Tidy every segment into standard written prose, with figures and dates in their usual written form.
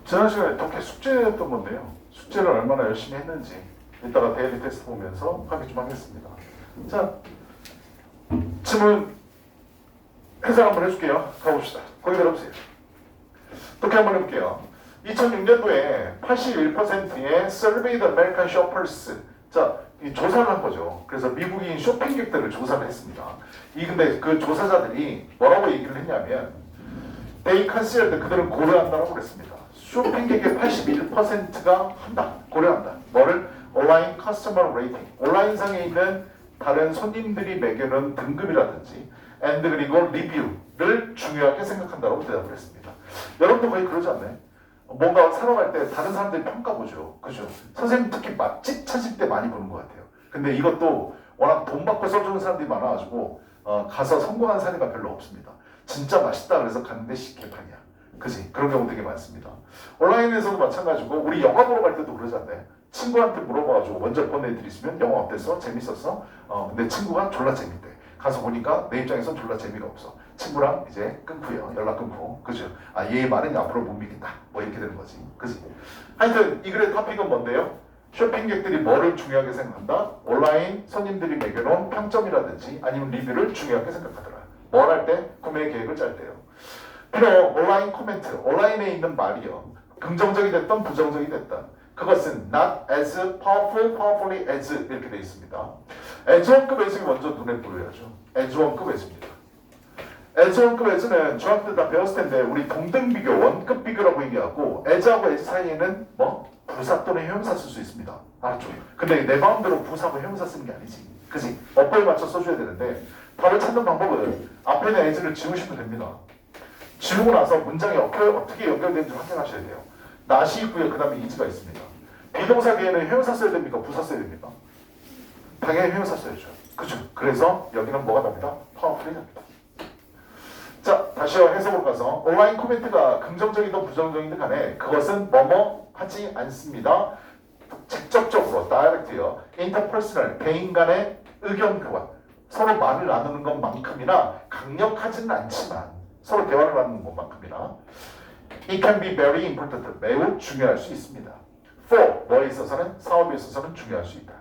지난 시간에 독해 숙제였던 건데요. 숙제를 얼마나 열심히 했는지 이따가 데일리 테스트 보면서 확인 좀 하겠습니다. 자, 질문 해설 한번 해줄게요. 가봅시다. 거기 들어보세요. 독해 한번 해볼게요. 2006년도에 81%의 Surveyed American Shoppers, 자, 이 조사를 한 거죠. 그래서 미국인 쇼핑객들을 조사를 했습니다. 근데 그 조사자들이 뭐라고 얘기를 했냐면 They considered, 그들은 고려한다라고 그랬습니다. 쇼핑객의 81%가 한다, 고려한다. 뭐를? 온라인 커스터머 레이팅, 온라인상에 있는 다른 손님들이 매겨놓은 등급이라든지 and 그리고 리뷰를 중요하게 생각한다고 대답을 했습니다. 여러분도 거의 그러지 않나요? 뭔가 사러 갈 때 다른 사람들이 평가 보죠. 그죠? 선생님 특히 맛집 찾을 때 많이 보는 것 같아요. 근데 이것도 워낙 돈 받고 써주는 사람들이 많아가지고 가서 성공한 사례가 별로 없습니다. 진짜 맛있다 그래서 갔는데 식개판이야. 그지? 그런 경우 되게 많습니다. 온라인에서도 마찬가지고 우리 영화 보러 갈 때도 그러지 않나요? 친구한테 물어봐가지고 먼저 본 애들 있으면 영화 어땠어? 재밌었어? 근데 친구가 졸라 재밌대. 가서 보니까 내 입장에선 졸라 재미가 없어. 친구랑 이제 끊고요. 연락 끊고. 그죠? 얘의 말은 앞으로 못 믿긴다. 뭐 이렇게 되는 거지. 그지? 하여튼 이 글의 토픽은 뭔데요? 쇼핑객들이 뭐를 중요하게 생각한다? 온라인 손님들이 매겨놓은 평점이라든지 아니면 리뷰를 중요하게 생각하더라. 뭘 할 때? 구매 계획을 짤 때요. 비록 온라인 코멘트, 온라인에 있는 말이요. 긍정적이 됐던 부정적이 됐던 그것은 not as powerfully as 이렇게 되어 있습니다. as1급 as이 먼저 눈에 보여야죠. as1급 as입니다. as1급 as는 중학교 때 다 배웠을 텐데 우리 동등 비교, 원급 비교라고 얘기하고 as하고 as 사이에는 뭐 부사 또는 형용사 쓸 수 있습니다. 알았죠? 근데 내 마음대로 부사하고 형용사 쓰는 게 아니지. 그지? 어법에 맞춰 써줘야 되는데 답을 찾는 방법은 앞에는 as를 지우시면 됩니다. 지우고 나서 문장이 어떻게 연결되는지 확인하셔야 돼요. not이 있고요. 그 다음에 is가 있습니다. 비동사 뒤에는 형용사 써야 됩니까? 부사 써야 됩니까? 당연히 형용사 써야죠. 그죠? 그래서 여기는 뭐가 답니다? powerfully 답니다. 자, 다시 해석으로 가서 온라인 코멘트가 긍정적이든 부정적이든 간에 그것은 뭐뭐 하지 않습니다. 직접적으로 direct요. interpersonal, 개인 간의 의견 교환, 서로 말을 나누는 것만큼이나 강력하지는 않지만 서로 대화를 나누는 것만큼이나 it can be very important, 매우 중요할 수 있습니다. for, 뭐에 있어서는, 사업에 있어서는 중요할 수 있다.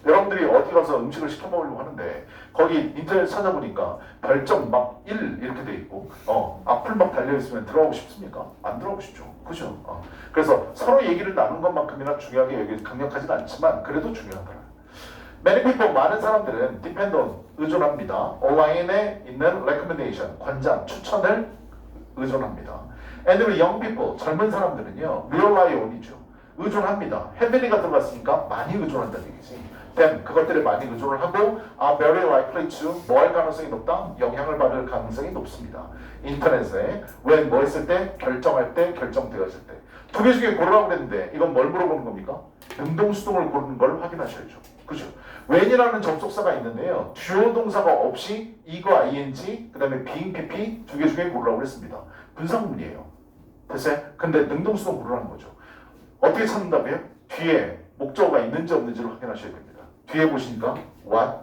여러분들이 어디 가서 음식을 시켜 먹으려고 하는데 거기 인터넷 찾아보니까 별점 막 1 이렇게 돼 있고 악플 막 달려있으면 들어가고 싶습니까? 안 들어가고 싶죠. 그죠? 그래서 서로 얘기를 나눈 것만큼이나 중요하게 여기 강력하진 않지만 그래도 중요하더라. Many people, 많은 사람들은 depend on, 의존합니다. 온라인에 있는 recommendation, 관장, 추천을 의존합니다. And young people, 젊은 사람들은요, rely on이죠. 의존합니다. heavy가 들어갔으니까 많이 의존한다는 얘기지. then, 그것들에 많이 의존을 하고 are very likely to, 뭐 할 가능성이 높다? 영향을 받을 가능성이 높습니다. 인터넷에 when 뭐 했을 때? 결정할 때, 결정되었을 때. 두 개 중에 고르라고 그랬는데 이건 뭘 물어보는 겁니까? 능동수동을 고르는 걸 확인하셔야죠. 그죠? when이라는 접속사가 있는데요. 주요 동사가 없이 이거 ing, 그 다음에 being pp 두 개 중에 고르라고 그랬습니다. 분사구문이에요. 됐어요? 근데 능동수동 고르라는 거죠. 어떻게 찾는다고요? 뒤에 목적어가 있는지 없는지를 확인하셔야 됩니다. 뒤에 보시니까 what,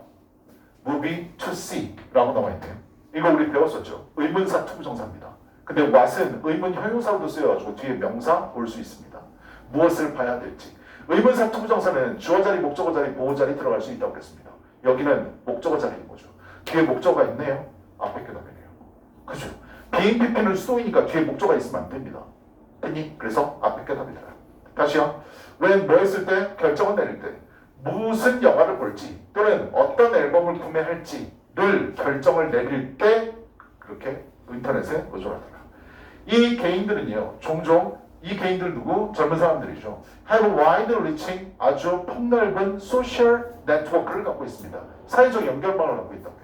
movie, to see 라고 나와 있네요. 이거 우리 배웠었죠. 의문사 투부정사입니다. 근데 what은 의문 형용사로도 쓰여가지고 뒤에 명사 볼 수 있습니다. 무엇을 봐야 될지. 의문사 투부정사는 주어 자리, 목적어 자리, 보호 자리 들어갈 수 있다고 그랬습니다. 여기는 목적어 자리인 거죠. 뒤에 목적어가 있네요. 앞에 게 답이네요. 그죠? being pp는 수동이니까 뒤에 목적어가 있으면 안 됩니다. 됐니? 그래서 앞에 게 답이다. 다시요. when 뭐 했을 때? 결정을 내릴 때. 무슨 영화를 볼지 또는 어떤 앨범을 구매할지를 결정을 내릴 때 그렇게 인터넷에 의존하더라. 이 개인들은요. 종종 이 개인들 누구? 젊은 사람들이죠. have wide reaching, 아주 폭넓은 social network를 갖고 있습니다. 사회적 연결망을 갖고 있다고요.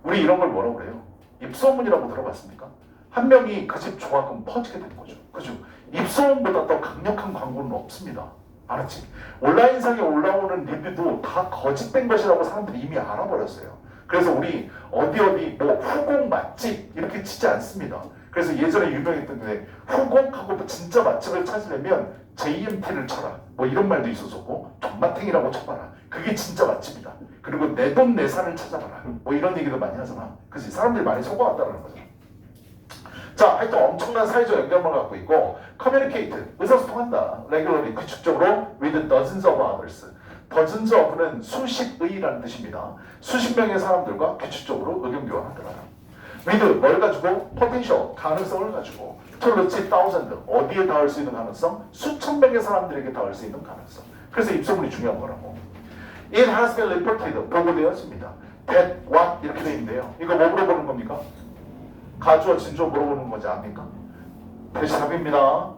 우리 이런 걸 뭐라고 그래요? 입소문이라고 들어봤습니까? 한 명이 그 집 좋아 그럼 퍼지게 되는 거죠. 그죠? 입소문보다 더 강력한 광고는 없습니다. 알았지? 온라인상에 올라오는 리뷰도 다 거짓된 것이라고 사람들이 이미 알아버렸어요. 그래서 우리 어디 뭐 후공 맛집 이렇게 치지 않습니다. 그래서 예전에 유명했던 게 후공하고 진짜 맛집을 찾으려면 JMT를 쳐라. 뭐 이런 말도 있었었고 존맛탱이라고 쳐봐라. 그게 진짜 맛집이다. 그리고 내 돈 내산을 찾아봐라. 뭐 이런 얘기도 많이 하잖아. 그치? 사람들이 많이 속아왔다는 거죠. 자, 하여튼 엄청난 사회적 연결망을 갖고 있고 communicate, 의사소통한다. regularly, 규칙적으로 with dozens of others. dozens of는 수십의라는 뜻입니다. 수십 명의 사람들과 규칙적으로 의견 교환하더라. with 뭘 가지고? potential, 가능성을 가지고 to reach thousand, 어디에 닿을 수 있는 가능성? 수천 명의 사람들에게 닿을 수 있는 가능성. 그래서 입소문이 중요한 거라고. It has been reported, 보고되었습니다. that, what 이렇게 돼 있는데요. 이거 뭐 물어보는 겁니까? 가주어 진주어 물어보는 거지 않습니까? 대시 답입니다.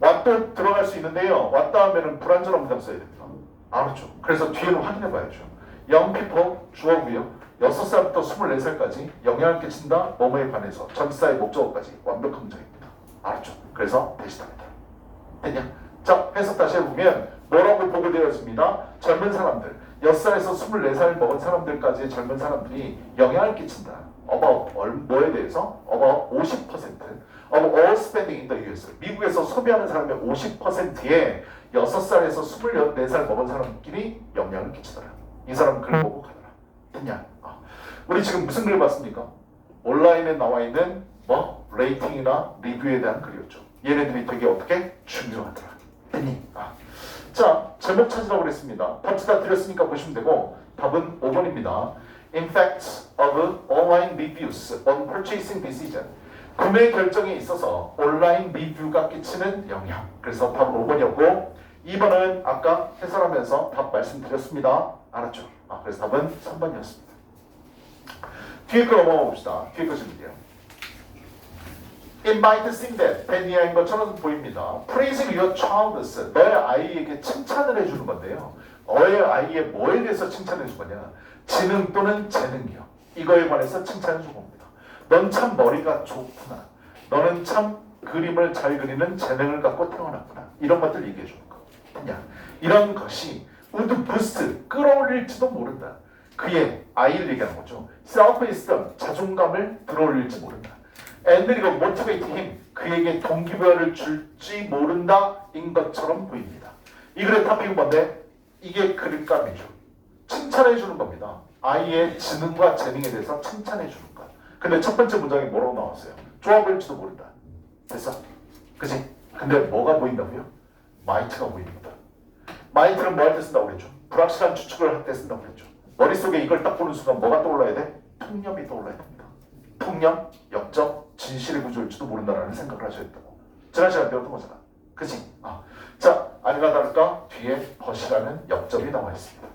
what도 들어갈 수 있는데요. what 다음에는 불완전한 문장 써야 됩니다. 알았죠? 그래서 뒤에는 확인해 봐야죠. young people 주어고요. 6살부터 24살까지 영향을 끼친다. 뭐뭐에 관해서 전치사의 목적어까지 완벽한 문장입니다. 알았죠? 그래서 대시 답이다. 됐냐? 자, 해석 다시 해보면 뭐라고 보고되었습니다. 젊은 사람들, 6살에서 24살 먹은 사람들까지의 젊은 사람들이 영향을 끼친다. about 뭐에 대해서? about 50% of all spending in the US. 미국에서 소비하는 사람의 50%에 6살에서 24살 먹은 사람끼리 영향을 끼치더라. 이 사람은 글 보고 가더라. 됐냐? 우리 지금 무슨 글 봤습니까? 온라인에 나와 있는 레이팅이나 리뷰에 대한 글이었죠. 얘네들이 되게 어떻게 중요하더라. 됐니? 자, 제목 찾으라고 그랬습니다. 답지 다 드렸으니까 보시면 되고 답은 5번입니다. Impacts of online reviews on purchasing decision. 구매 결정에 있어서 온라인 리뷰가 끼치는 영향. 그래서 답은 5번이었고 2번은 아까 해설하면서 답 말씀드렸습니다. 알았죠? 그래서 답은 3번이었습니다. 뒤에 거 넘어가 봅시다. 뒤에 거 질문이에요. It might seem that 벤니아인 것처럼 보입니다. Praising your child, 너의 아이에게 칭찬을 해주는 건데요. 너의 아이의 뭐에 대해서 칭찬해 준 거냐? 지능 또는 재능이요. 이거에 관해서 칭찬해 준 겁니다. 넌 참 머리가 좋구나. 너는 참 그림을 잘 그리는 재능을 갖고 태어났구나. 이런 것들 얘기해 주는 거. 그냥 이런 것이 would boost, 끌어올릴지도 모른다. 그의 아이를 얘기하는 거죠. self-esteem, 자존감을 들어올릴지 모른다. and 이거 motivate him, 그에게 동기부여를 줄지 모른다 인 것처럼 보입니다. 이 글의 토픽은 뭔데? 이게 그릇감이죠. 칭찬해 주는 겁니다. 아이의 지능과 재능에 대해서 칭찬해 주는 것. 근데 첫 번째 문장이 뭐라고 나왔어요? 좋아 보일지도 모른다. 됐어? 그치? 근데 뭐가 보인다고요? 마이트가 보입니다. 마이트는 뭐 할 때 쓴다고 그랬죠? 불확실한 추측을 할 때 쓴다고 그랬죠. 머릿속에 이걸 딱 보는 순간 뭐가 떠올라야 돼? 통념이 떠올라야 됩니다. 통념, 역적, 진실의 구조일지도 모른다라는 생각을 하셔야 된다고. 지난 시간에 배웠던 거잖아. 그치? 자, 아니나 다를까 뒤에 벗이라는 역점이 나와 있습니다.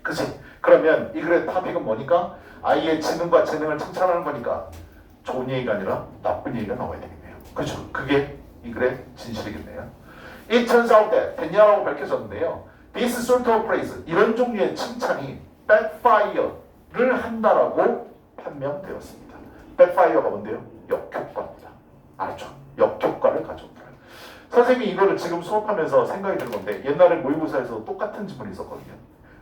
그치? 그러면 이 글의 토픽은 뭐니까? 아이의 지능과 재능을 칭찬하는 거니까 좋은 얘기가 아니라 나쁜 얘기가 나와야 되겠네요. 그죠? 그게 이 글의 진실이겠네요. It turns out that 됐냐라고 밝혀졌는데요. This sort of praise, 이런 종류의 칭찬이 backfire를 한다라고 판명되었습니다. backfire가 뭔데요? 역효과입니다. 알았죠? 역효과를 가져오더라. 선생님이 이거를 지금 수업하면서 생각이 드는 건데 옛날에 모의고사에서 똑같은 질문이 있었거든요.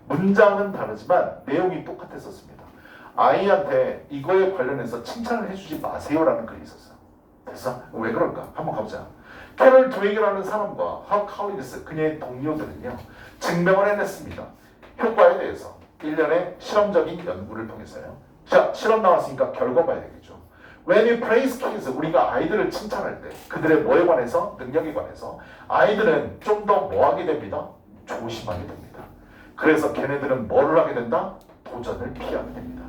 문장은 다르지만 내용이 똑같았었습니다. 아이한테 이거에 관련해서 칭찬을 해주지 마세요라는 글이 있었어요. 됐어? 왜 그럴까? 한번 가보자. 캐럴 드웨이라는 사람과 her colleagues, 그녀의 동료들은요 증명을 해냈습니다. 효과에 대해서 1년의 실험적인 연구를 통해서요. 자, 실험 나왔으니까 결과 봐야 되겠죠. When you praise kids, 우리가 아이들을 칭찬할 때 그들의 뭐에 관해서, 능력에 관해서 아이들은 좀 더 뭐 하게 됩니다? 조심하게 됩니다. 그래서 걔네들은 뭐를 하게 된다? 도전을 피하게 됩니다.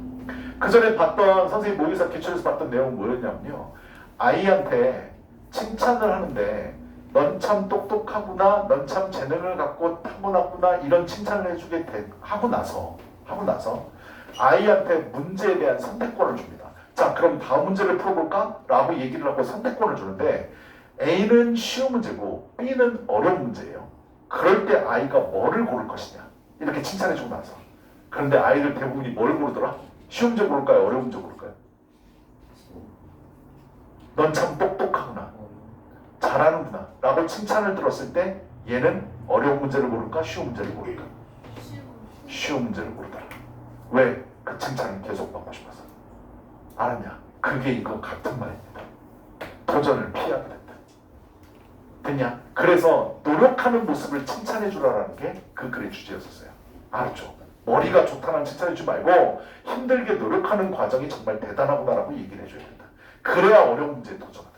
그 전에 봤던 선생님 모의사 기출에서 봤던 내용은 뭐였냐면요. 아이한테 칭찬을 하는데 넌 참 똑똑하구나, 넌 참 재능을 갖고 타고났구나 이런 칭찬을 해주게 하고 나서 아이한테 문제에 대한 선택권을 줍니다. 자, 그럼 다음 문제를 풀어볼까? 라고 얘기를 하고 선택권을 주는데 A는 쉬운 문제고 B는 어려운 문제예요. 그럴 때 아이가 뭐를 고를 것이냐 이렇게 칭찬해주고 나서 그런데 아이들 대부분이 뭘 고르더라? 쉬운 문제 고를까요? 어려운 문제 고를까요? 넌 참 똑똑하구나, 잘하는구나 라고 칭찬을 들었을 때 얘는 어려운 문제를 고를까? 쉬운 문제를 고를까? 쉬운 문제를 고르더라. 왜? 그 칭찬을 계속 받고 싶어서. 알았냐? 그게 이거 같은 말입니다. 도전을 피하게 된다. 됐냐? 그래서 노력하는 모습을 칭찬해 주라라는 게 그 글의 주제였었어요. 알았죠? 머리가 좋다는 칭찬해 주지 말고 힘들게 노력하는 과정이 정말 대단하구나라고 얘기를 해줘야 된다. 그래야 어려운 문제에 도전한다.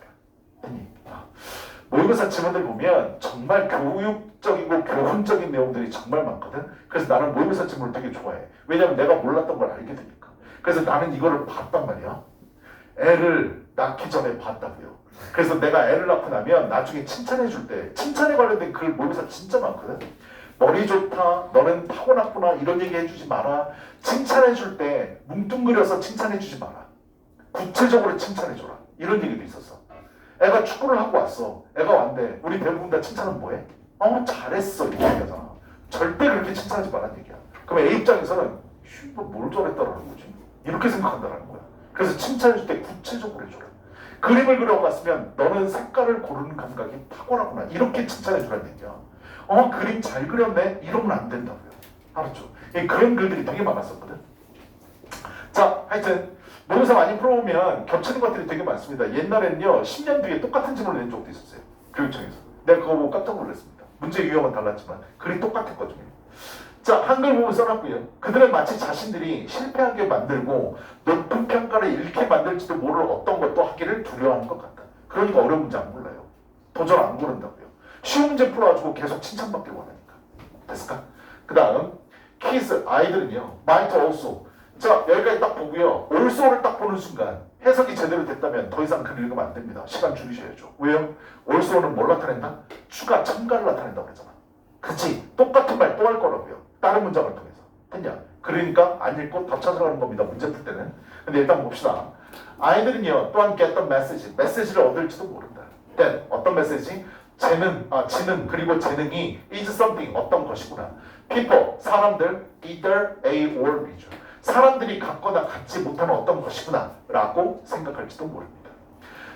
모의고사 지문들 보면 정말 교육적이고 교훈적인 내용들이 정말 많거든. 그래서 나는 모의고사 지문을 되게 좋아해. 왜냐면 내가 몰랐던 걸 알게 되니까. 그래서 나는 이거를 봤단 말이야. 애를 낳기 전에 봤다고요. 그래서 내가 애를 낳고 나면 나중에 칭찬해 줄 때 칭찬에 관련된 글 모의고사 진짜 많거든. 머리 좋다, 너는 타고났구나 이런 얘기 해주지 마라. 칭찬해 줄 때 뭉뚱그려서 칭찬해 주지 마라. 구체적으로 칭찬해 줘라. 이런 얘기도 있었어. 애가 축구를 하고 왔어. 애가 왔는데 우리 대부분 다 칭찬은 뭐해? 잘했어 이거 얘기하잖아. 절대 그렇게 칭찬하지 말라는 얘기야. 그럼 애 입장에서는 뭘 잘했다라는 거지? 이렇게 생각한다는 거야. 그래서 칭찬해 줄 때 구체적으로 해줘라. 그림을 그려봤으면 너는 색깔을 고르는 감각이 탁월하구나. 이렇게 칭찬해 주라는 얘기야. 그림 잘 그렸네? 이러면 안 된다고요. 알았죠? 그런 글들이 되게 많았었거든. 자, 하여튼 모의고사 많이 풀어보면 겹치는 것들이 되게 많습니다. 옛날에는요 10년 뒤에 똑같은 질문을 낸 적도 있었어요. 교육청에서. 내가 그거 보고 깜짝 놀랐습니다. 문제 유형은 달랐지만 글이 똑같았거든요. 자, 한글 부분 써놨고요. 그들은 마치 자신들이 실패하게 만들고 높은 평가를 잃게 만들지도 모를 어떤 것도 하기를 두려워하는 것 같다. 그러니까 어려운 문제 안 골라요. 도전 안 고른다고요. 쉬운 문제 풀어가지고 계속 칭찬받길 원하니까. 됐을까? 그 다음 kids, 아이들은요 might also. 자, 여기까지 딱 보고요. also를 딱 보는 순간 해석이 제대로 됐다면 더 이상 글 읽으면 안 됩니다. 시간 줄이셔야죠. 왜요? also는 뭘 나타낸다? 추가, 첨가를 나타낸다고 그랬잖아. 그치? 똑같은 말 또 할 거라고요. 다른 문장을 통해서. 됐냐? 그러니까 안 읽고 더 찾아가는 겁니다. 문제 풀 때는. 근데 일단 봅시다. 아이들은요 또한 get the message. 메시지를 얻을지도 모른다. then 어떤 메시지? 지능 그리고 재능이 is something 어떤 것이구나. people 사람들 either A or B죠. 사람들이 갖거나 갖지 못하는 어떤 것이구나 라고 생각할지도 모릅니다.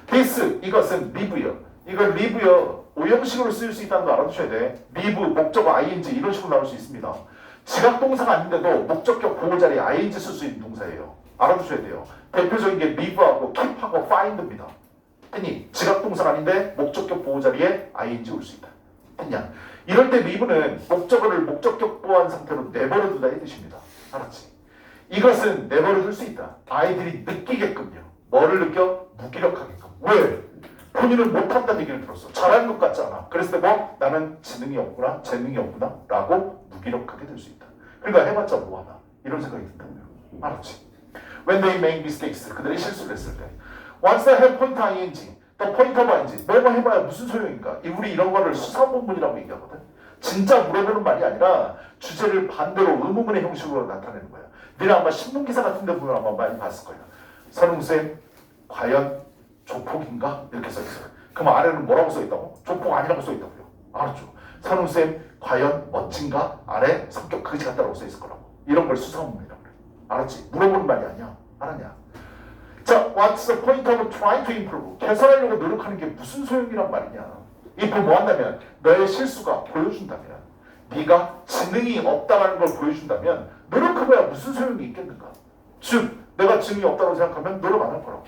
this 이것은 live요. 이거 live요. 오형식으로 쓰일 수 있다는 거 알아두셔야 돼. live 목적어 ing 이런 식으로 나올 수 있습니다. 지각동사가 아닌데도 목적격 보호 자리에 ing 쓸 수 있는 동사예요. 알아두셔야 돼요. 대표적인 게 live하고 keep하고 find입니다. 했니? 지각동사가 아닌데 목적격 보호 자리에 ing 올 수 있다. 했냐? 이럴 때 live는 목적어를 목적격 보호한 상태로 내버려두다 이 뜻입니다. 알았지? 이것은 내버려둘 수 있다. 아이들이 느끼게끔요. 뭐를 느껴? 무기력하게끔. 왜? 본인은 못한다는 얘기를 들었어. 잘하는 것 같지 않아. 그랬을 때 뭐? 나는 지능이 없구나, 재능이 없구나 라고 무기력하게 될 수 있다. 그러니까 해봤자 뭐하나 이런 생각이 든다고요. 알았지? When they make mistakes, 그들이 실수를 했을 때 Once they have point ing, 또 point of ing, 뭐뭐 해봐야 무슨 소용인가? 우리 이런 거를 수사본문이라고 얘기하거든. 진짜 물어보는 말이 아니라 주제를 반대로 의문문의 형식으로 나타내는 거야. 니네 아마 신문기사 같은 데 보면 아마 많이 봤을 거야. 선웅쌤, 과연 조폭인가? 이렇게 써있어요. 그럼 아래는 뭐라고 써있다고? 조폭 아니라고 써있다고요. 알았죠? 선웅쌤, 과연 멋진가? 아래 성격 그지 같다라고 써있을 거라고. 이런 걸 수사문이라고 그래. 알았지? 물어보는 말이 아니야. 알았냐? 자, what's the point of trying to improve? 개선하려고 노력하는 게 무슨 소용이란 말이냐? if 뭐 한다면 너의 실수가 보여준다면 네가 지능이 없다는 걸 보여준다면 노력해봐야 무슨 소용이 있겠는가? 즉 내가 지능이 없다고 생각하면 노력 안 할 거라고.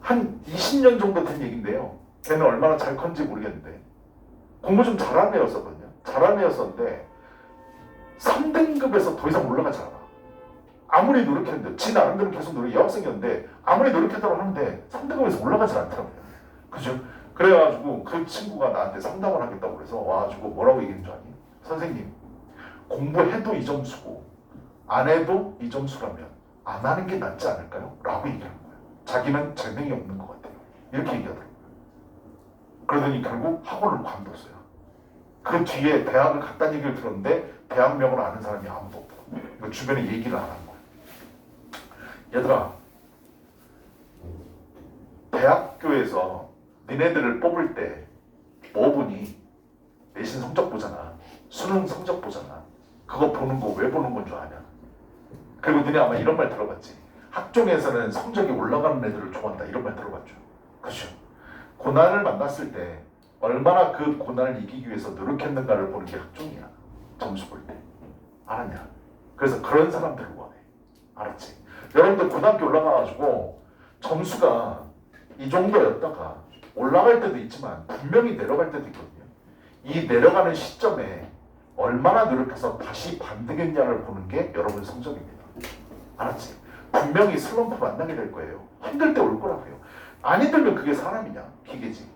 한 20년 정도 된 얘기인데요. 걔는 얼마나 잘 컸는지 모르겠는데 공부 좀 잘하는 애였었거든요. 잘하는 애였었는데 3등급에서 더 이상 올라가지 않아. 아무리 노력했는데 지 나름대로 계속 여학생이었는데 아무리 노력했다고 하는데 3등급에서 올라가지 않더라고요. 그죠? 그래가지고 그 친구가 나한테 상담을 하겠다고 그래서 와가지고 뭐라고 얘기한 줄 아니? 선생님 공부해도 이 점수고 안 해도 이 점수라면 안 하는 게 낫지 않을까요? 라고 얘기하는 거예요. 자기는 재능이 없는 것 같아요. 이렇게 얘기하더라고요. 그러더니 결국 학원을 관뒀어요. 그 뒤에 대학을 갔다는 얘기를 들었는데 대학명을 아는 사람이 아무도 없더라고요. 주변에 얘기를 안 하는 거예요. 얘들아, 대학교에서 니네들을 뽑을 때 뭐 보니? 내신 성적 보잖아. 수능 성적 보잖아. 그거 보는 거 왜 보는 건 줄 아냐? 그리고 너네 아마 이런 말 들어봤지. 학종에서는 성적이 올라가는 애들을 좋아한다. 이런 말 들어봤죠. 그렇죠? 고난을 만났을 때 얼마나 그 고난을 이기기 위해서 노력했는가를 보는 게 학종이야. 점수 볼 때. 알았냐? 그래서 그런 사람들을 원해. 알았지? 여러분들 고등학교 올라가가지고 점수가 이 정도였다가 올라갈 때도 있지만 분명히 내려갈 때도 있거든요. 이 내려가는 시점에 얼마나 노력해서 다시 반등했냐를 보는 게 여러분 성적입니다. 알았지? 분명히 슬럼프 만나게 될 거예요. 힘들 때 올 거라고요. 안 힘들면 그게 사람이냐? 기계지.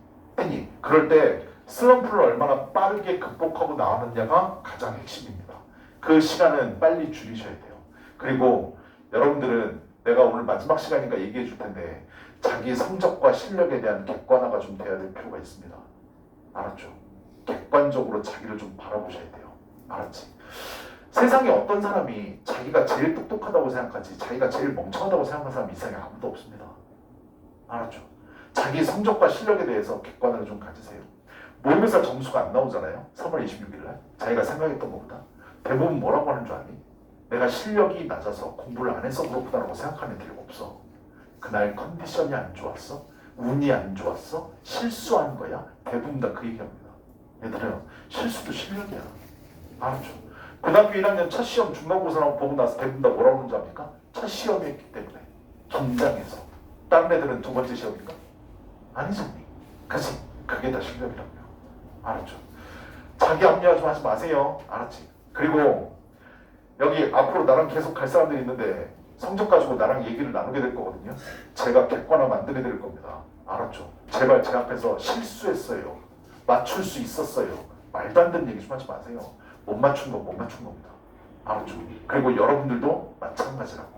했니? 그럴 때 슬럼프를 얼마나 빠르게 극복하고 나오느냐가 가장 핵심입니다. 그 시간은 빨리 줄이셔야 돼요. 그리고 여러분들은 내가 오늘 마지막 시간이니까 얘기해 줄 텐데 자기 성적과 실력에 대한 객관화가 좀 돼야 될 필요가 있습니다. 알았죠? 객관적으로 자기를 좀 바라보셔야 돼요. 알았지? 세상에 어떤 사람이 자기가 제일 똑똑하다고 생각하지 자기가 제일 멍청하다고 생각하는 사람이 이 세상에 아무도 없습니다. 알았죠? 자기 성적과 실력에 대해서 객관화를 좀 가지세요. 모의고사 점수가 안 나오잖아요. 3월 26일날 자기가 생각했던 것보다 대부분 뭐라고 하는 줄 아니? 내가 실력이 낮아서 공부를 안 해서 그렇구나라고 생각하는 게 없어. 그날 컨디션이 안 좋았어? 운이 안 좋았어? 실수한 거야? 대부분 다 그 얘기합니다. 얘들은 실수도 실력이야. 알았죠? 고등학교 1학년 첫 시험 중간고사라고 보고 나서 대부분 다 뭐라고 하는지 압니까? 첫 시험이었기 때문에 긴장해서. 다른 애들은 두 번째 시험인가? 아니잖니. 그치? 그게 다 실력이라고요. 알았죠? 자기 합리화 좀 하지 마세요. 알았지? 그리고 여기 앞으로 나랑 계속 갈 사람들이 있는데 성적 가지고 나랑 얘기를 나누게 될 거거든요. 제가 객관화 만들게 될 겁니다. 알았죠? 제발 제 앞에서 실수했어요. 맞출 수 있었어요. 말도 안 되는 얘기 좀 하지 마세요. 못 맞춘 건 못 맞춘 겁니다. 알았죠? 그리고 여러분들도 마찬가지라고.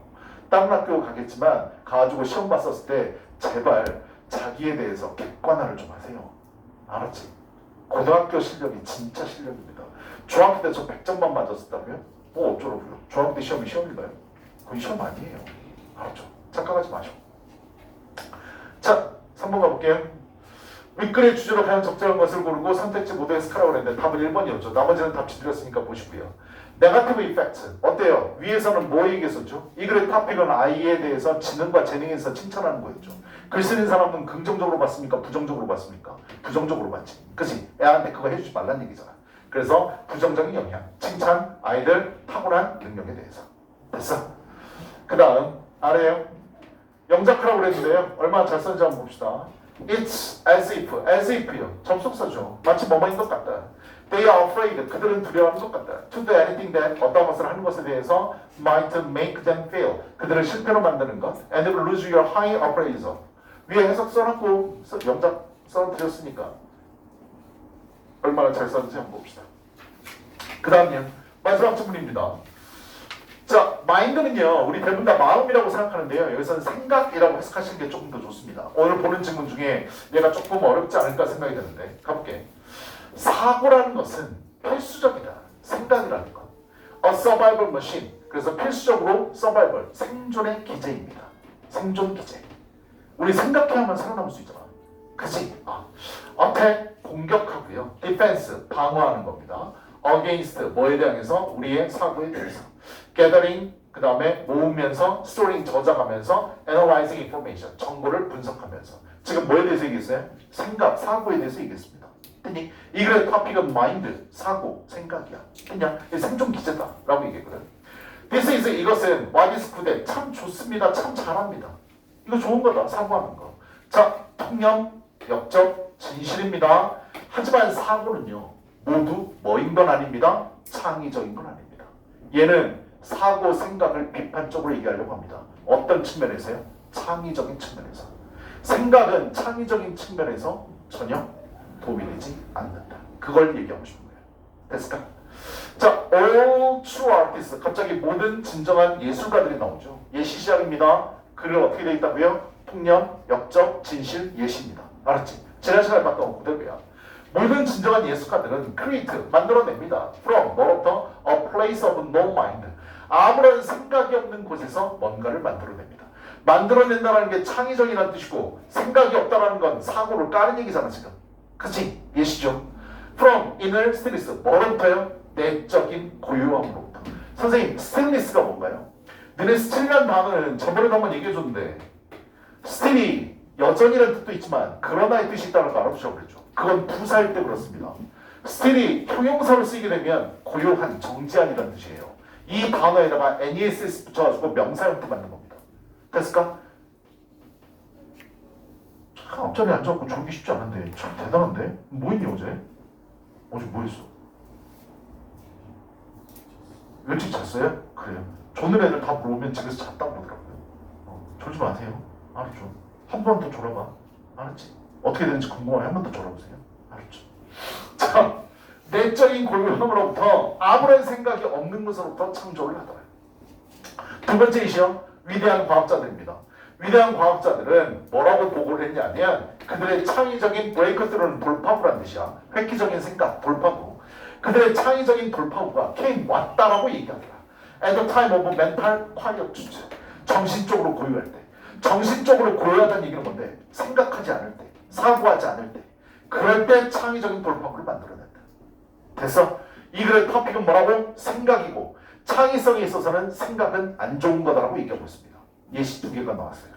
다른 학교 가겠지만 가가지고 시험 봤었을 때 제발 자기에 대해서 객관화를 좀 하세요. 알았지? 고등학교 실력이 진짜 실력입니다. 중학교 때 저 100점만 맞았었다고요? 뭐 어쩌라고요? 중학교 때 시험이 시험인가요? 그건 시험 아니에요. 알았죠? 착각하지 마시고. 자, 3번 가볼게요. 윗글의 주제로 가장 적절한 것을 고르고 선택지 모두의 스카라고 했는데 답은 1번이었죠. 나머지는 답지 드렸으니까 보시고요. 네거티브 이펙트 어때요? 위에서는 뭐 얘기했었죠? 이 글의 토픽은 아이에 대해서 지능과 재능에서 칭찬하는 거였죠. 글 쓰는 사람은 긍정적으로 봤습니까? 부정적으로 봤습니까? 부정적으로 봤지. 그치? 애한테 그거 해주지 말란 얘기잖아. 그래서 부정적인 영향, 칭찬, 아이들 타고난 능력에 대해서. 됐어? 그 다음 아래요. 영작하라고 그랬는데요. 얼마나 잘 썼는지 한번 봅시다. It's as if요. 접속사죠. 마치 뭐뭐인 것 같다. They are afraid. 그들은 두려워하는 것 같다. To do anything that 어떤 것을 하는 것에 대해서 might make them fail. 그들을 실패로 만드는 것. And will lose your high appraisal. 위에 해석 써놓고 영작 써드렸으니까 얼마나 잘 썼는지 한번 봅시다. 그 다음요. 마지막 질문입니다. 자, 마인드는요, 우리 대부분 다 마음이라고 생각하는데요. 여기서는 생각이라고 해석하시는 게 조금 더 좋습니다. 오늘 보는 질문 중에 얘가 조금 어렵지 않을까 생각이 드는데, 가볼게. 사고라는 것은 필수적이다. 생각이라는 것. A survival machine. 그래서 필수적으로 survival, 생존의 기제입니다. 생존 기제. 우리 생각해야만 살아남을 수 있잖아. 그치? attack, 공격하고요. defense, 방어하는 겁니다. against, 뭐에 대해서? 우리의 사고에 대해서. gathering, 그 다음에 모으면서, storing, 저장하면서, analyzing information, 정보를 분석하면서. 지금 뭐에 대해서 얘기했어요? 생각, 사고에 대해서 얘기했습니다. 됐니? 이 글의 토픽은 마인드, 사고, 생각이야. 그냥 생존 기제다 라고 얘기했거든. This is, 이것은 what is good, 참 좋습니다. 참 잘합니다. 이거 좋은 거다, 사고하는 거. 자, 통념, 역적, 진실입니다. 하지만 사고는요, 모두 뭐인 건 아닙니다. 창의적인 건 아닙니다. 얘는 사고, 생각을 비판적으로 얘기하려고 합니다. 어떤 측면에서요? 창의적인 측면에서. 생각은 창의적인 측면에서 전혀 도움이 되지 않는다. 그걸 얘기하고 싶은 거예요. 됐을까? 자, all true artists. 갑자기 모든 진정한 예술가들이 나오죠. 예시 시작입니다. 글을 어떻게 되어 있다고요? 통념, 역적, 진실, 예시입니다. 알았지? 지난 시간에 봤던 거 그대로야. 모든 진정한 예술가들은 create, 만들어냅니다. from, 뭐로부터? a place of no mind. 아무런 생각이 없는 곳에서 뭔가를 만들어냅니다. 만들어낸다는 게 창의적이라는 뜻이고 생각이 없다는 건 사고를 까는 얘기잖아 지금. 그치? 예시죠? from, inner stillness. 뭐로부터요? 내적인 고요함으로부터. 선생님, stillness가 뭔가요? 너네 still이라는 단어는 저번에도 한번 얘기해줬는데 still이 여전이라는 뜻도 있지만 그러나의 뜻이 있다는 거 알아두셔 그랬죠. 그건 부사일 때 그렇습니다. still이 형용사로 쓰이게 되면 고요한, 정지한이라는 뜻이에요. 이 단어에다가 NESS 붙여가지고 명사 형태 만든 겁니다. 됐을까? 참 앞자리에 앉아갖고 졸기 쉽지 않은데 참 대단한데? 뭐 했니 어제? 어제 뭐 했어? 일찍 잤어요? 그래요. 조는 애들 다 물어보면 집에서 잤다고 그러더라고요. 졸지 마세요. 알았죠? 한 번 더 졸아봐. 알았지? 어떻게 되는지 궁금하면 한 번 더 돌아보세요. 알았죠? 자, 내적인 고유함으로부터 아무런 생각이 없는 것으로부터 창조를 하더라. 두 번째 이시요. 위대한 과학자들입니다. 위대한 과학자들은 뭐라고 보고를 했냐면 그들의 창의적인 브레이크스루는 돌파구란 뜻이야. 획기적인 생각, 돌파구. 그들의 창의적인 돌파구가 왔다라고 얘기하더라. At the time of mental quietude. 정신적으로 고요할 때. 정신적으로 고요하다는 얘기는 뭔데? 생각하지 않을 때, 사고하지 않을 때. 그럴 때 창의적인 돌파구를 만들어낸다. 됐어? 이 글의 토픽은 뭐라고? 생각이고 창의성에 있어서는 생각은 안 좋은 거다라고 얘기하고 있습니다. 예시 두 개가 나왔어요.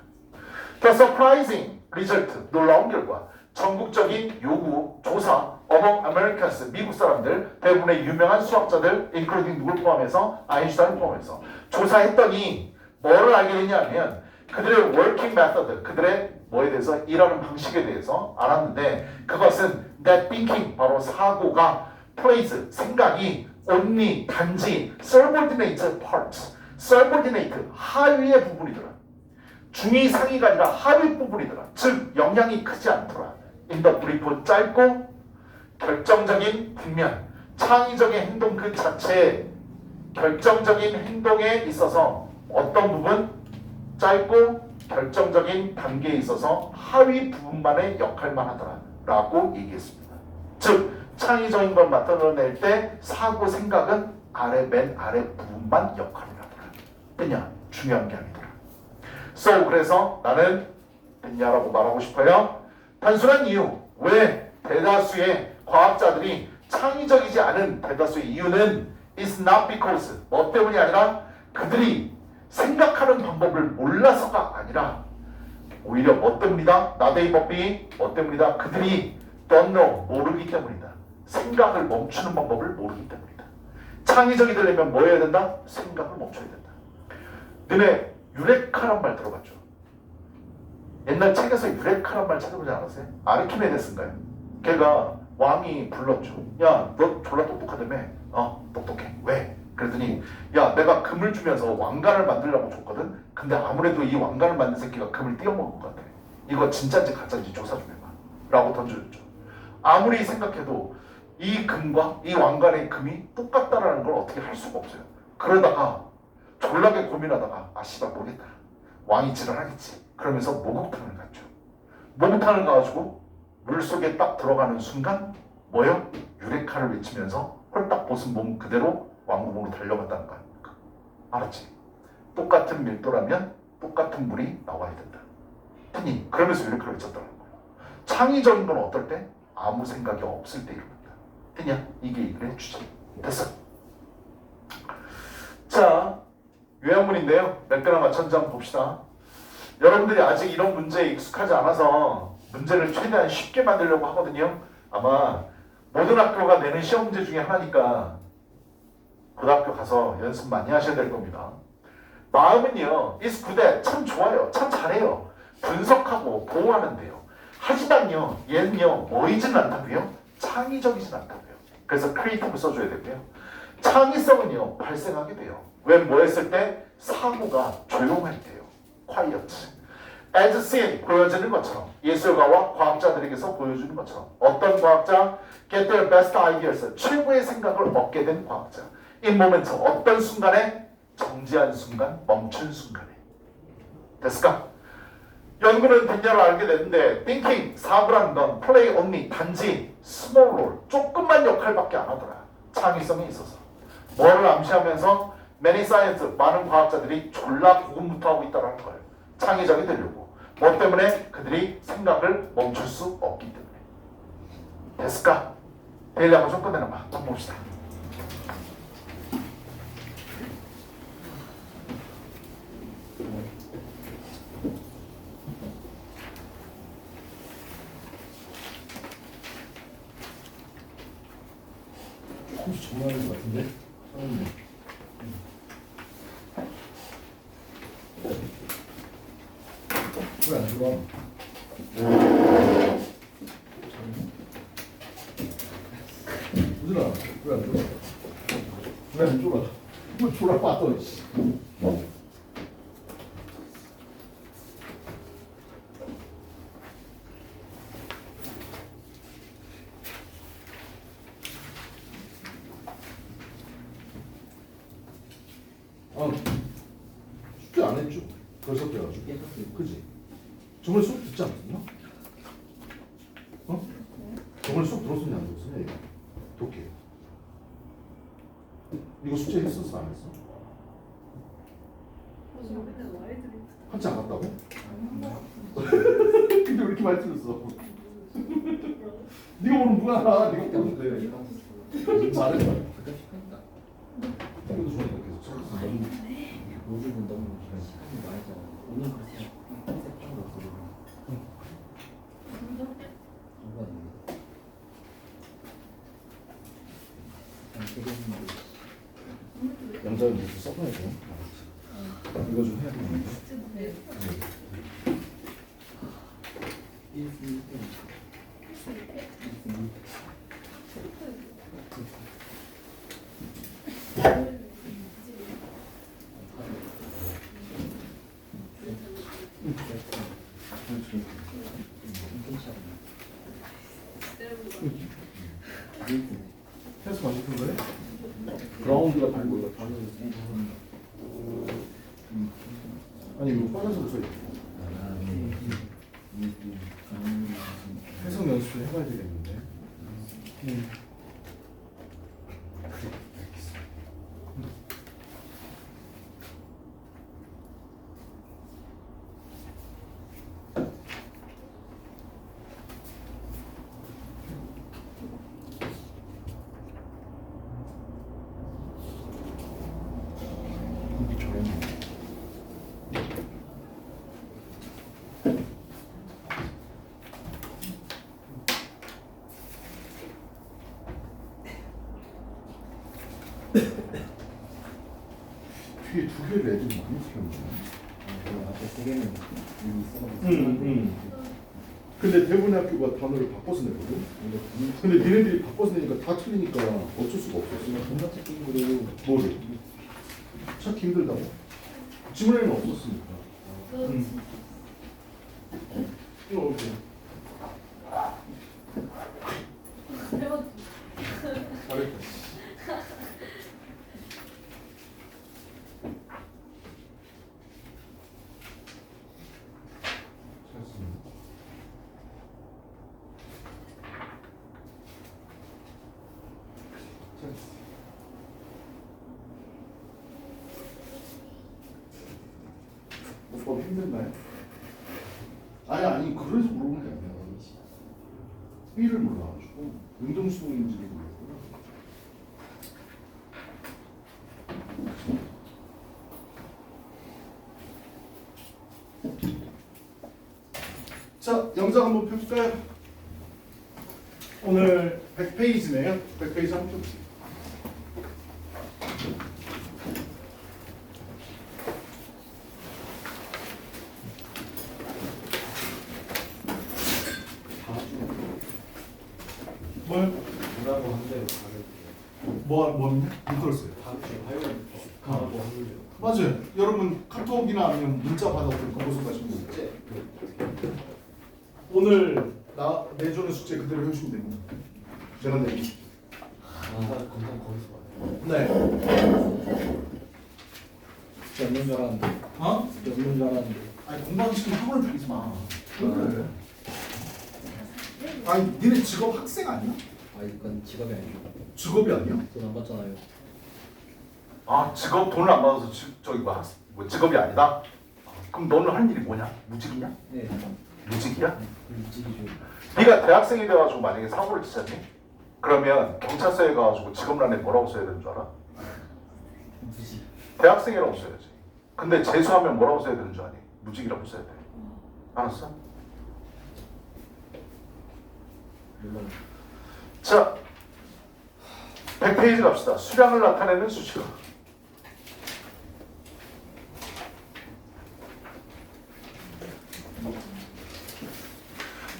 The surprising result, 놀라운 결과. 전국적인 요구, 조사, among Americans, 미국 사람들, 대부분의 유명한 수학자들, including 누굴 포함해서, 아인슈타인 포함해서 조사했더니 뭐를 알게 되냐면 그들의 working method, 그들의 뭐에 대해서 일하는 방식에 대해서 알았는데 그것은 that thinking, 바로 사고가 plays, 생각이 only, 단지 subordinate parts, subordinate, 하위의 부분이더라. 중위 상위가 아니라 하위 부분이더라. 즉 영향이 크지 않더라. in the brief, 짧고 결정적인 국면, 창의적인 행동 그 자체에 결정적인 행동에 있어서 어떤 부분? 짧고 결정적인 단계에 있어서 하위 부분만의 역할만 하더라 라고 얘기했습니다. 즉 창의적인 걸 만들어낼 때 사고 생각은 맨 아래 부분만 역할을 하더라. 됐냐? 중요한 게 아니더라. So 그래서 나는 됐냐라고 말하고 싶어요. 단순한 이유. 왜 대다수의 과학자들이 창의적이지 않은 대다수의 이유는 is not because 뭐 때문이 아니라 그들이 생각하는 방법을 몰라서가 아니라 오히려 뭐 때문이다? 나데이 법비 뭐 때문이다? 그들이 don't know 모르기 때문이다. 생각을 멈추는 방법을 모르기 때문이다. 창의적이 되려면 뭐 해야 된다? 생각을 멈춰야 된다. 너네 유레카란 말 들어봤죠? 옛날 책에서 유레카란 말 찾아보지 않았어요? 아르키메데스인가요? 걔가 왕이 불렀죠. 야, 너 졸라 똑똑하다며? 똑똑해. 왜? 그랬더니 야, 내가 금을 주면서 왕관을 만들려고 줬거든? 근데 아무래도 이 왕관을 만든 새끼가 금을 띄어먹은 것 같아. 이거 진짜인지 가짜인지 조사 좀 해봐. 라고 던져줬죠. 아무리 생각해도 이 금과 이 왕관의 금이 똑같다라는 걸 어떻게 할 수가 없어요. 그러다가 졸라게 고민하다가 씨발 모르겠다. 왕이 지랄하겠지. 그러면서 목욕탕을 갔죠. 목욕탕을 가가지고 물속에 딱 들어가는 순간 뭐요? 유레카를 외치면서 홀딱 벗은 몸 그대로 왕궁으로 달려갔다는 거 아닙니까? 알았지? 똑같은 밀도라면 똑같은 물이 나와야 된다. 됐니? 그러면서 유레카를 외쳤다는 거예요. 창의적인 건 어떨 때? 아무 생각이 없을 때 이런 겁니다. 됐냐? 이게 이 글의 주제. 됐어. 자, 요약문인데요. 몇 개나 맞췄는지 한번 봅시다. 여러분들이 아직 이런 문제에 익숙하지 않아서 문제를 최대한 쉽게 만들려고 하거든요. 아마 모든 학교가 내는 시험 문제 중에 하나니까 고등학교 가서 연습 많이 하셔야 될 겁니다. 마음은요, is good at, 참 좋아요. 참 잘해요. 분석하고 보호하는데요. 하지만요, 얘는요, 뭐이진 않다고요? 창의적이진 않다고요. 그래서 creative 써줘야 되고요. 창의성은요, 발생하게 돼요. 왜 뭐 했을 때? 사고가 조용할 때요. quiet. as seen, 보여지는 것처럼. 예술가와 과학자들에게서 보여주는 것처럼. 어떤 과학자? get their best ideas. 최고의 생각을 얻게 된 과학자. in moment, 어떤 순간에? 정지한 순간, 멈춘 순간에. 됐을까? 연구는 됐냐를 알게 됐는데 thinking, 사고라는 건 play only, 단지 small role, 조금만 역할밖에 안 하더라. 창의성에 있어서. 뭐를 암시하면서 many science, 많은 과학자들이 졸라 고군분투하고 있다는 거예요. 창의적이 되려고. 뭐 때문에? 그들이 생각을 멈출 수 없기 때문에. 됐을까? 데일리 한번 좀 끝내는 거 한번 봅시다. 조금씩 정리하는 것 같은데? 왜 안 들어와? 우진아, 왜 안 들어와? 왜 안 들어와? 뭐 졸라 빠져, 씨. 어. 숙제 안 했죠? 벌써 깨가지고. 그지? 저번에 수업 듣지 않았나? 어? 저번에 수업 들었었냐 안 들었었냐 이거? 독해. 이거 숙제 했었어 안 했어? 한치 안 갔다고? 근데 왜 이렇게 많이 틀렸어? 네가 모르면 누가 알아? 네가 모르는데. 말해봐. 이것도 좋아해 계속. 요즘은 너무 시간이 많이 잖아. 오늘 그렇게 컨셉 거 없어. 이거 영자를 이렇게 써놔야 돼. 이거 좀 해야 되는데. 해서 만든 거래? 그라운드가 달고 이거 아니 이거 빨간색 써 있어. 해석 연습 좀 해봐야 되겠는데. 뒤에 두 개를 애들이 많이 시켰네. 앞에 세 개는 이미 있어. 근데 대부분의 학교가 단어를 바꿔서 내거든. 근데 니네들이 바꿔서 내니까 다 틀리니까 어쩔 수가 없었어. 존나 찾기 힘들고. 뭐를? 찾기 힘들다고? 지문에는 없었으니까. 이거 어때? 잘했다. 잘했습니다. 잘했어. 오빠 힘들나요? 아니 그래서 물어보는 게 아니야. B를 몰라가지고 운동수동인지를 몰랐구나. 자, 영상 한번 펴볼까요? 오늘 100페이지네요. 100페이지 한번 펴보세요. 뭘? 뭐라고 한대요. 못 들었어요. 다음 주 화요일 가고 하는데요. 맞아요. 여러분 카톡이나 아니면 문자 받아서 검보소 가시면 돼요. 숙제 오늘 내주는 숙제 그대로 해주시면 됩니다. 제가 내기. 검사 거기서 봐요. 네. 숙제 없는 줄 알았는데. 어? 숙제 없는 줄 알았는데. 아니 공부하기 싫으면 학원을 다니지 마. 그래. 아니 니네 직업 학생 아니야? 아 이건 직업이 아니고 직업이 아니야? 돈 안 받잖아요. 아 직업 돈을 안 받아서 저기 뭐 직업이 아니다? 그럼 너는 할 일이 뭐냐? 무직이냐? 네. 무직이야? 일찍이죠. 네가 대학생이 돼가지고 만약에 사고를 치잖니? 그러면 경찰서에 가가지고 직업란에 뭐라고 써야 되는 줄 알아? 무지. 대학생이라고 써야지. 근데 재수하면 뭐라고 써야 되는 줄 아니? 무직이라고 써야 돼. 알았어? 물론. 자, 100페이지 갑시다. 수량을 나타내는 수식어.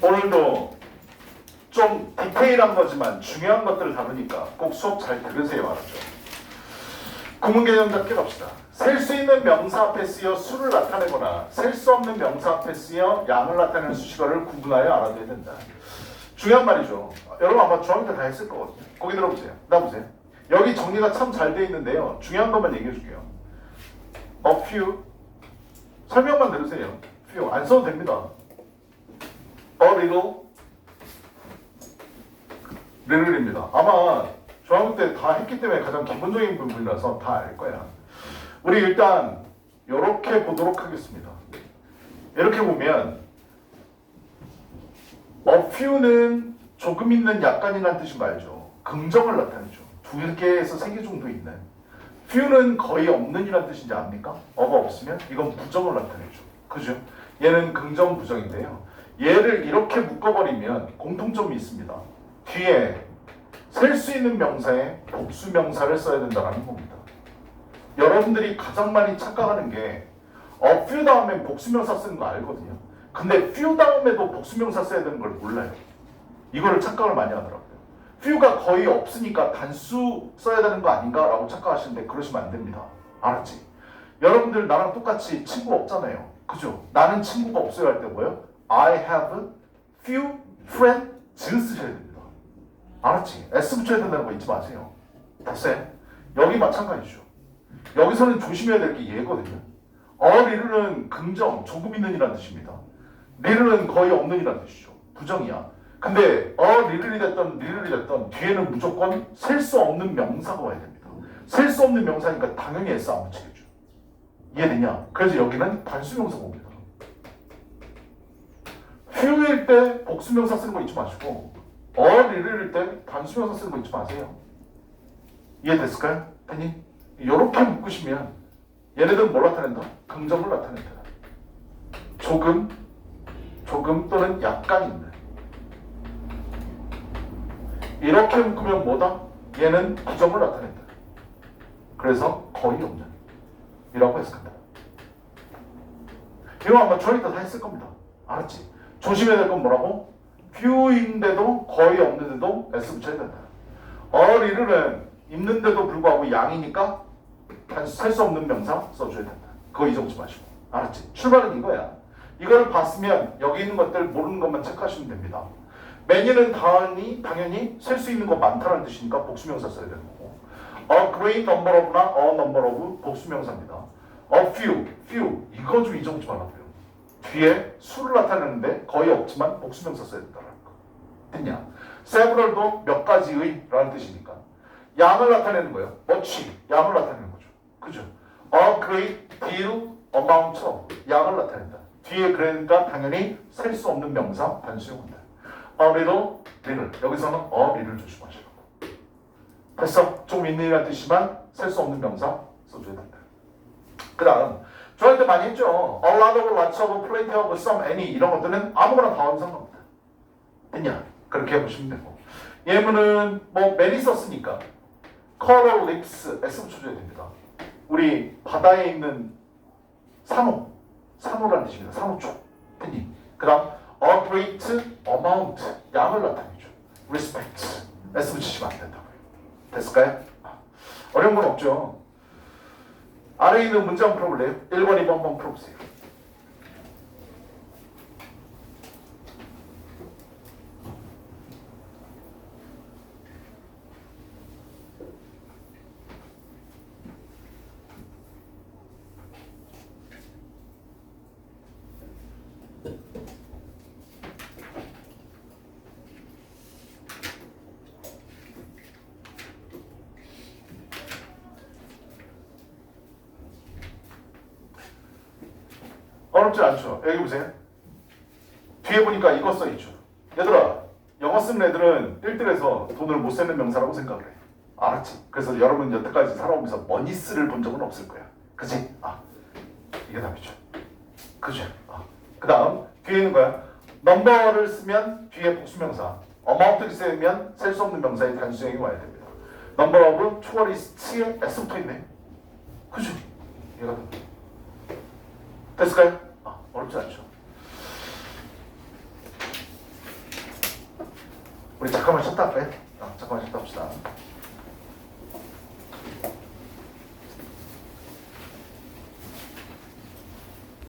오늘도 좀 디테일한 거지만 중요한 것들을 다루니까 꼭 수업 잘 들으세요. 알았죠? 구문 개념 잡기 갑시다. 셀 수 있는 명사 앞에 쓰여 수를 나타내거나 셀 수 없는 명사 앞에 쓰여 양을 나타내는 수식어를 구분하여 알아둬야 된다. 중요한 말이죠. 여러분 아마 중학교 때 다 했을 거거든요. 거기 들어보세요. 나 보세요. 여기 정리가 참 잘 돼 있는데요. 중요한 것만 얘기해 줄게요. A few. 설명만 들으세요. few. 안 써도 됩니다. A little. little입니다. 아마 중학교 때 다 했기 때문에 가장 기본적인 부분이라서 다 알 거야. 우리 일단 이렇게 보도록 하겠습니다. 이렇게 보면 A few는 조금 있는 약간이라는 뜻인 거 알죠? 긍정을 나타내죠. 2개에서 3개 정도 있는. few는 거의 없는 이란 뜻인지 압니까? 어가 없으면 이건 부정을 나타내죠. 그죠? 얘는 긍정 부정인데요. 얘를 이렇게 묶어버리면 공통점이 있습니다. 뒤에 셀 수 있는 명사에 복수 명사를 써야 된다는 겁니다. 여러분들이 가장 많이 착각하는 게 a few 다음에 복수 명사 쓰는 거 알거든요. 근데 few 다음에도 복수 명사 써야 되는 걸 몰라요. 이거를 착각을 많이 하더라고요. few가 거의 없으니까 단수 써야 되는 거 아닌가 라고 착각하시는데 그러시면 안 됩니다. 알았지? 여러분들 나랑 똑같이 친구 없잖아요. 그죠? 나는 친구가 없어요 할 때 뭐예요? I have few friends 쓰셔야 됩니다. 알았지? S 붙여야 된다는 거 잊지 마세요. 됐어요? 여기 마찬가지죠. 여기서는 조심해야 될 게 얘거든요. 리를은 긍정, 조금 있는 이란 뜻입니다. 리를은 거의 없는 이란 뜻이죠. 부정이야. 근데 리를이 됐던 뒤에는 무조건 셀 수 없는 명사가 와야 됩니다. 셀 수 없는 명사니까 당연히 S 안 붙이겠죠. 이해되냐? 그래서 여기는 단수명사가 옵니다. few일 때 복수명사 쓰는 거 잊지 마시고 리를일 때 단수명사 쓰는 거 잊지 마세요. 이해됐을까요? 아니 이렇게 묶으시면 얘네들은 뭘 나타낸다? 긍정을 나타낸다. 조금 또는 약간 있는. 이렇게 묶으면 뭐다? 얘는 부정을 나타낸다. 그래서 거의 없는 이라고 해석한다. 이거 아마 저희 다 했을 겁니다. 알았지? 조심해야 될 건 뭐라고? few인데도 거의 없는데도 S 붙여야 된다. 리를은 있는데도 불구하고 양이니까 살 수 없는 명사 써줘야 된다. 그거 잊어먹지 마시고. 알았지? 출발은 이거야. 이걸 봤으면 여기 있는 것들 모르는 것만 체크하시면 됩니다. many는 당연히 셀 수 있는 거 많다는 뜻이니까 복수명사 써야 되는 거고 a great number of나 a number of 복수명사입니다. a few 이거 좀 잊어먹지 말라고요. 뒤에 수를 나타내는데 거의 없지만 복수명사 써야 된다는 거. 됐냐? several도 몇 가지의 라는 뜻이니까 양을 나타내는 거예요. much 양을 나타내는 거죠. 그죠? a great deal amount of 양을 나타낸다. 뒤에 그러니까 당연히 셀 수 없는 명사 단수용한다. a little 여기서는 a little 조심하시라고. 됐어? 좀 있는 이란 뜻이지만 셀 수 없는 명사 써줘야 된다. 그 다음 저할 때 많이 했죠. a lot of, lots of, plenty of, some, any 이런 것들은 아무거나 다 완성합니다. 됐냐? 그렇게 해보시면 되고 예문은 뭐 many 썼으니까 coral lips S 붙여줘야 됩니다. 우리 바다에 있는 산호라는 뜻입니다. 산호쪽. 됐니? 그 다음 a great amount 양을 나타내죠. respect S 붙이시면 안 된다고요. 됐을까요? 어려운 건 없죠. 아래에 있는 문제 한번 풀어볼래요? 1번, 2번 한번 풀어보세요. 어렵지 않죠? 여기 보세요. 뒤에 보니까 이거 써있죠. 얘들아, 영어 쓰는 애들은 1등에서 돈을 못 쓰는 명사라고 생각을 해. 알았지? 그래서 여러분 여태까지 살아오면서 머니스를 본 적은 없을 거야. 그치? 이게 답이죠. 그죠? 그 다음 뒤에 있는 거야. 넘버를 쓰면 뒤에 복수명사, amount를 쓰면 셀 수 없는 명사의 단수형이 와야 됩니다. number of tourist에 S 붙어 있네. 그죠? 얘가 됐을까요? 어렵지 않죠. 우리 잠깐만 쉬었다 할까요? 잠깐만 쉬었다 합시다.